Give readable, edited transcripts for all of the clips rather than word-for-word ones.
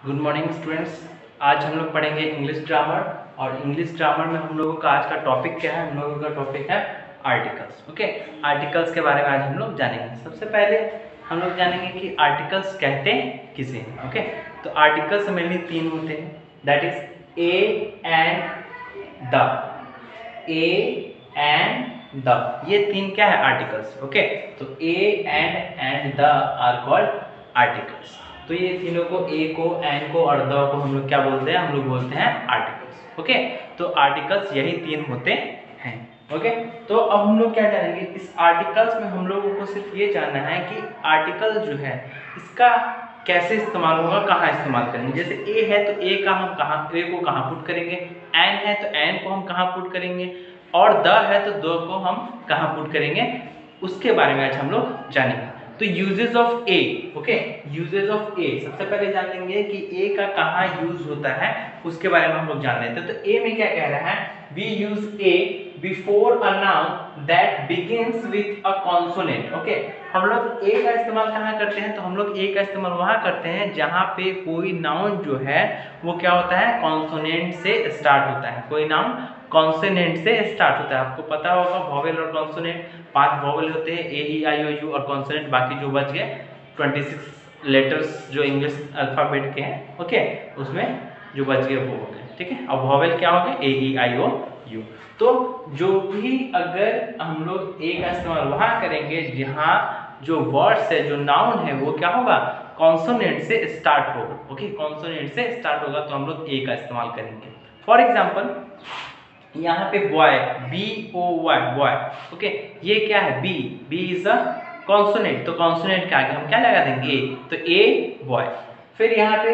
Good morning students. आज हम लोग पढ़ेंगे इंग्लिश ग्रामर। और इंग्लिश ग्रामर में हम लोगों का आज का टॉपिक क्या है? हम लोगों का टॉपिक है आर्टिकल्स। ओके, आर्टिकल्स के बारे में आज हम लोग जानेंगे। सबसे पहले हम लोग जानेंगे कि आर्टिकल्स कहते हैं किसे। ओके, तो आर्टिकल्स मेनली तीन होते हैं, that is a and the. A and the, ये तीन क्या है? आर्टिकल्स। ओके, तो a and the are called articles. तो ये तीनों को, ए को, एन को और द को हम लोग क्या बोलते हैं? हम लोग बोलते हैं आर्टिकल्स। ओके, तो आर्टिकल्स यही तीन होते हैं। ओके, तो अब हम लोग क्या जानेंगे इस आर्टिकल्स में? हम लोगों को सिर्फ ये जानना है कि आर्टिकल जो है इसका कैसे इस्तेमाल होगा, कहाँ इस्तेमाल करेंगे। जैसे ए है तो ए का हम कहाँ, ए को कहाँ पुट करेंगे, एन है तो एन को हम कहाँ पुट करेंगे, और द है तो द को हम कहाँ पुट करेंगे, उसके बारे में आज हम लोग जानेंगे। तो uses of a. Okay, uses of a सबसे पहले जान लेंगे कि ए का कहाँ यूज होता है, उसके बारे में हम लोग जान लेते हैं। तो ए में क्या कह रहा है? We use a before a noun that begins with a consonant. Okay, हम लोग ए का इस्तेमाल कहाँ करते हैं? तो हम लोग ए का इस्तेमाल वहाँ करते हैं जहाँ पे कोई नाउन जो है वो क्या होता है? कॉन्सोनेंट से स्टार्ट होता है। कोई नाउन कॉन्सोनेंट से स्टार्ट होता है। आपको पता होगा वॉवेल और कॉन्सोनेंट, 5 वॉवेल होते हैं, ए ई आई ओ यू, और कॉन्सोनेंट बाकी जो बच गए 26 लेटर्स जो इंग्लिश अल्फाबेट के हैं। ओके, उसमें जो बच गए वो हो गए। ठीक है, अब वॉवेल क्या हो गए? ए ई आई ओ यू। तो जो भी अगर हम लोग ए का इस्तेमाल वहाँ करेंगे जहाँ जो वर्ड्स है, जो नाउन है, वो क्या होगा? कॉन्सोनेंट से स्टार्ट होगा। ओके, कॉन्सोनेंट से स्टार्ट होगा तो हम लोग ए का इस्तेमाल करेंगे। फॉर एग्जाम्पल यहाँ पे boy, B O Y, boy. Okay, ये क्या है? B, B is a consonant, तो कॉन्सोनेंट के आगे हम क्या लगा देंगे? ए, तो ए बॉय। फिर यहाँ पे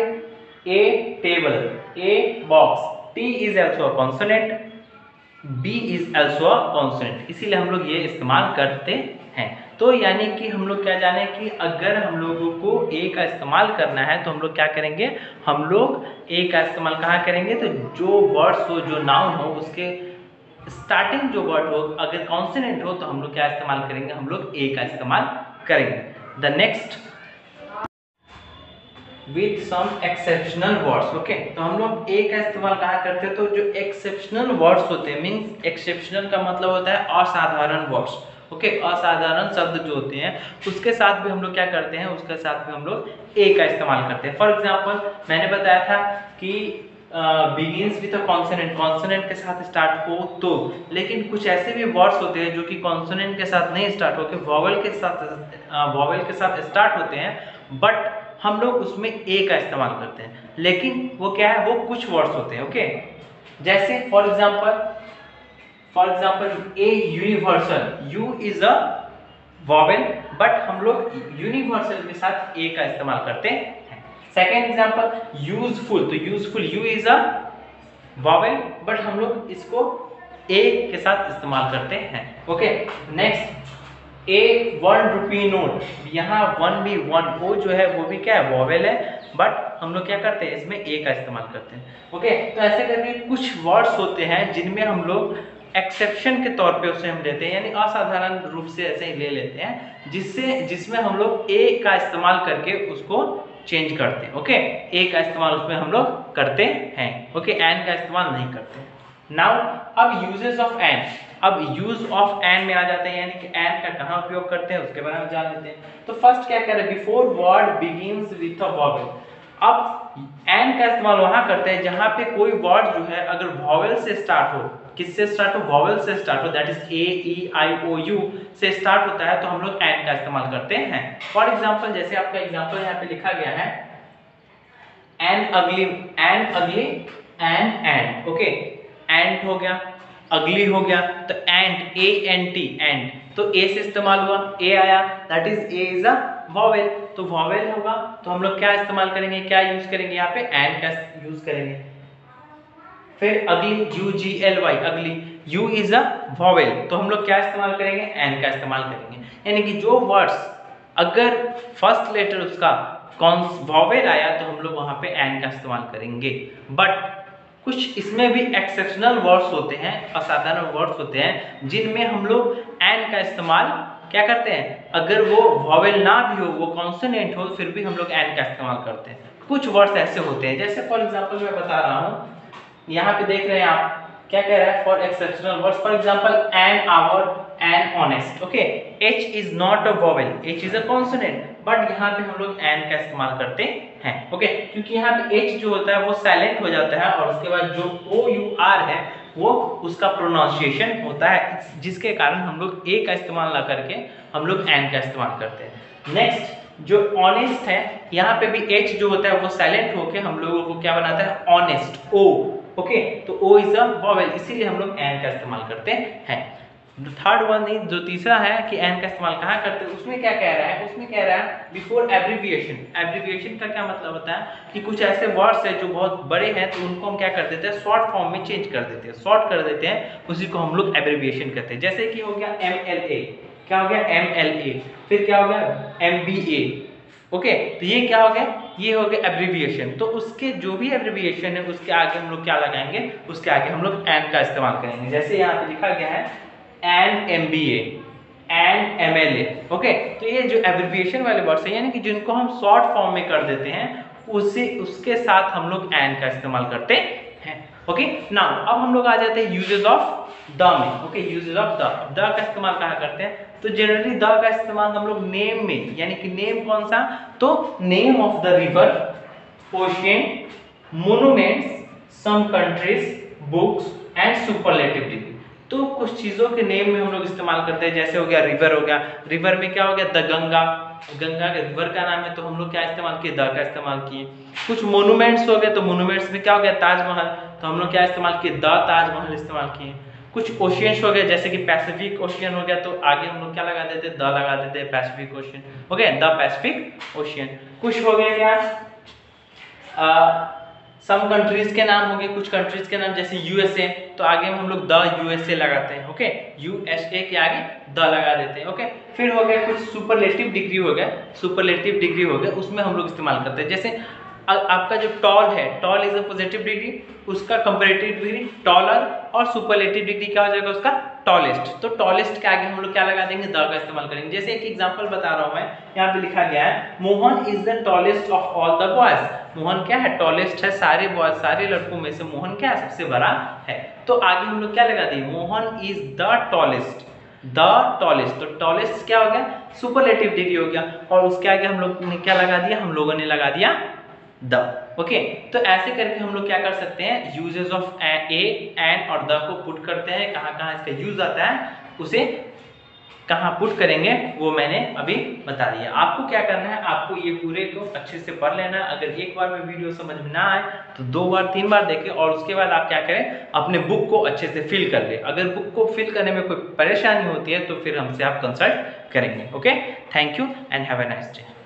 a table, a box, T is also a consonant, B is also a consonant, इसीलिए हम लोग ये इस्तेमाल करते हैं। तो यानी कि हम लोग क्या जाने कि अगर हम लोगों को ए का इस्तेमाल करना है तो हम लोग क्या करेंगे? हम लोग ए का इस्तेमाल कहाँ करेंगे? तो जो वर्ड्स हो, जो नाउन हो, उसके स्टार्टिंग जो वर्ड हो अगर कॉन्सोनेंट हो तो हम लोग क्या इस्तेमाल करेंगे? हम लोग ए का इस्तेमाल करेंगे। The next with some exceptional words. Okay, तो हम लोग ए का इस्तेमाल कहाँ करते हैं? तो जो एक्सेप्शनल वर्ड्स होते हैं, मीन्स एक्सेप्शनल का मतलब होता है असाधारण वर्ड्स। ओके, असाधारण शब्द जो होते हैं उसके साथ भी हम लोग क्या करते हैं? उसके साथ भी हम लोग ए का इस्तेमाल करते हैं। फॉर एग्जाम्पल मैंने बताया था कि begins with a consonant, consonant के साथ स्टार्ट हो तो, लेकिन कुछ ऐसे भी वर्ड्स होते हैं जो कि कॉन्सोनेंट के साथ नहीं स्टार्ट होकर वॉवेल के साथ स्टार्ट होते हैं, बट हम लोग उसमें ए का इस्तेमाल करते हैं। लेकिन वो क्या है? वो कुछ वर्ड्स होते हैं। ओके, जैसे for example a universal, you is a vowel, but हम लोग यूनिवर्सल के साथ ए का इस्तेमाल करते हैं। सेकेंड एग्जाम्पल यूजफुल, तो useful, you is a vowel, but हम लोग इसको ए के साथ इस्तेमाल करते हैं। ओके, नेक्स्ट ए 1 रुपी नोट, यहाँ 1 भी, 1 ओ जो है वो भी क्या है? वॉवेल है, बट हम लोग क्या करते हैं? इसमें ए का इस्तेमाल करते हैं। ओके, तो ऐसे करके कुछ वर्ड्स होते हैं जिनमें हम लोग एक्सेप्शन के तौर पे उसे हम लेते हैं, यानी असाधारण रूप से ऐसे ही ले लेते हैं, जिसमें हम लोग ए का इस्तेमाल करके उसको चेंज करते हैं। ओके, ए का इस्तेमाल उसमें हम लोग करते हैं। ओके, एन का इस्तेमाल नहीं करते। नाउ अब यूजेस ऑफ एन, अब यूज ऑफ एन में आ जाते हैं, यानी कि एन का कहाँ उपयोग करते हैं उसके बारे में जान लेते हैं। तो फर्स्ट क्या कह रहे हैं? Before word begins with a vowel. अब एन का इस्तेमाल वहां करते हैं जहां पे कोई वर्ड जो है अगर वॉवेल से स्टार्ट हो, किससे स्टार्ट हो? वॉवेल से स्टार्ट हो, that is A E I O U से स्टार्ट होता है तो हम लोग एन का इस्तेमाल करते हैं। फॉर एग्जाम्पल जैसे आपका एग्जाम्पल यहाँ पे लिखा गया है, एन अगली, एन अगली, एंड। ओके, एंड हो गया, अगली हो गया, तो and, A N T, and, तो ए से इस्तेमाल हुआ, ए आया, that is A is a vowel, तो वॉवेल होगा तो हम लोग क्या इस्तेमाल करेंगे? क्या यूज करेंगे? यहाँ पे एन का यूज करेंगे। फिर अगली, यू जी एल वाई, अगली, यू इज अ वॉवेल, तो हम लोग क्या इस्तेमाल करेंगे? एन का इस्तेमाल करेंगे। यानी कि जो वर्ड्स अगर फर्स्ट लेटर उसका कौन वॉवेल आया तो हम लोग वहां पे एन का इस्तेमाल करेंगे। बट कुछ इसमें भी एक्सेप्शनल वर्ड्स होते हैं, असाधारण वर्ड्स होते हैं, जिनमें हम लोग एन का इस्तेमाल क्या करते हैं? अगर वो वॉवेल ना भी हो, वो कॉन्सोनेंट हो, फिर भी हम लोग एन का इस्तेमाल करते हैं। कुछ वर्ड्स ऐसे होते हैं, जैसे फॉर एग्जांपल मैं बता रहा हूँ, यहाँ पे देख रहे हैं आप क्या कह रहा है, for exceptional words, for example an, hour, an, honest. Okay, H is not a vowel, H is a consonant, but यहाँ पे हम लोग एन का इस्तेमाल करते हैं। ओके, क्योंकि यहाँ पे एच जो होता है वो साइलेंट हो जाता है और उसके बाद जो ओ यू आर है वो उसका प्रोनाउंसिएशन होता है, जिसके कारण हम लोग ए का इस्तेमाल ना करके हम लोग एन का इस्तेमाल करते हैं। नेक्स्ट जो ऑनेस्ट है, यहाँ पे भी एच जो होता है वो साइलेंट होके हम लोगों को क्या बनाता है, ऑनेस्ट, ओ। ओके, तो ओ इज अ वोवेल, इसीलिए हम लोग एन का इस्तेमाल करते हैं। थर्ड वन जो तीसरा है कि एन का इस्तेमाल कहाँ करते हैं, उसमें क्या कह रहा है, उसमें कह रहा है बिफोर एब्रिविएशन। एब्रिविएशन का क्या मतलब होता है कि कुछ ऐसे वर्ड्स है जो बहुत बड़े हैं तो उनको हम क्या कर देते हैं, शॉर्ट फॉर्म में चेंज कर देते हैं, शॉर्ट कर देते हैं, उसी को हम लोग एब्रिविएशन कहते हैं। जैसे कि हो गया MLA, क्या हो गया MLA, फिर क्या हो गया MBA। ओके, तो ये क्या हो गया, ये हो गया एब्रिविएशन। तो उसके जो भी एब्रिविएशन है उसके आगे हम लोग क्या लगाएंगे, उसके आगे हम लोग एन का इस्तेमाल करेंगे। जैसे यहाँ पे लिखा गया है एन MBA, एन MLA। ओके, तो ये जो एब्रिविएशन वाले वर्ड्स हैं यानी कि जिनको हम शॉर्ट फॉर्म में कर देते हैं उसके साथ हम लोग एन का इस्तेमाल करते हैं। ओके, नाउ अब हम लोग आ जाते हैं यूजेस ऑफ द में। ओके, यूजेस ऑफ द का इस्तेमाल कहाँ करते हैं, तो जनरली द का इस्तेमाल हम लोग नेम में, यानी कि नेम कौन सा, तो name of the river, ocean, monuments, some countries, books and superlative degree. तो कुछ चीजों के नेम में हम लोग इस्तेमाल करते हैं, जैसे हो गया रिवर, हो गया रिवर में क्या हो गया, द गंगा, गंगा के रिवर का नाम है तो हम लोग क्या इस्तेमाल किए, द का इस्तेमाल किए। कुछ मोन्यूमेंट्स हो गए तो मोन्यूमेंट्स में क्या हो गया, ताजमहल, तो हम लोग क्या इस्तेमाल किए, द ताजमहल इस्तेमाल किए। कुछ ओशियंस हो गए जैसे कि पैसिफिक ओशियन हो गया तो आगे हम लोग क्या लगा देते, द लगा देते, पैसिफिक ओशियन हो गया, द पैसिफिक ओशियन। कुछ हो गए क्या, सम कंट्रीज के नाम हो गए, कुछ कंट्रीज के नाम जैसे USA, तो आगे हम लोग द USA लगाते हैं। ओके, USA के आगे द लगा देते हैं। ओके, फिर हो गया कुछ सुपरलेटिव डिग्री हो गया, सुपरलेटिव डिग्री हो गया, उसमें हम लोग इस्तेमाल करते हैं। जैसे आपका जो टॉल है, tall is a positive degree, उसका कंपैरेटिव डिग्री टॉलर, और सुपरलेटिव डिग्री क्या हो जाएगा उसका, टॉलेस्ट। तो टॉलेस्ट के आगे हम लोग क्या लगा देंगे, द का इस्तेमाल करेंगे। जैसे एक एग्जांपल बता रहा हूं मैं, यहाँ पे लिखा गया है Mohan is the tallest of all the boys. Mohan क्या है, टॉलेस्ट है, सारे बॉयज, सारे लड़कों में से मोहन क्या है, सबसे बड़ा है। तो आगे हम लोग क्या लगा देंगे, Mohan is the tallest, the tallest. तो टॉलेस्ट क्या हो गया, सुपरलेटिव डिग्री हो गया, और उसके आगे हम लोग ने क्या लगा दिया, हम लोगों ने लगा दिया द। ओके, तो ऐसे करके हम लोग क्या कर सकते हैं, यूजेस ऑफ ए, एन और द को पुट करते हैं, कहाँ कहाँ इसका यूज आता है, उसे कहाँ पुट करेंगे वो मैंने अभी बता दिया। आपको क्या करना है, आपको ये पूरे को अच्छे से पढ़ लेना है। अगर एक बार में वीडियो समझ में ना आए तो 2 बार 3 बार देखें, और उसके बाद आप क्या करें, अपने बुक को अच्छे से फिल कर ले। अगर बुक को फिल करने में कोई परेशानी होती है तो फिर हमसे आप कंसल्ट करेंगे। Okay, thank you and have a nice day.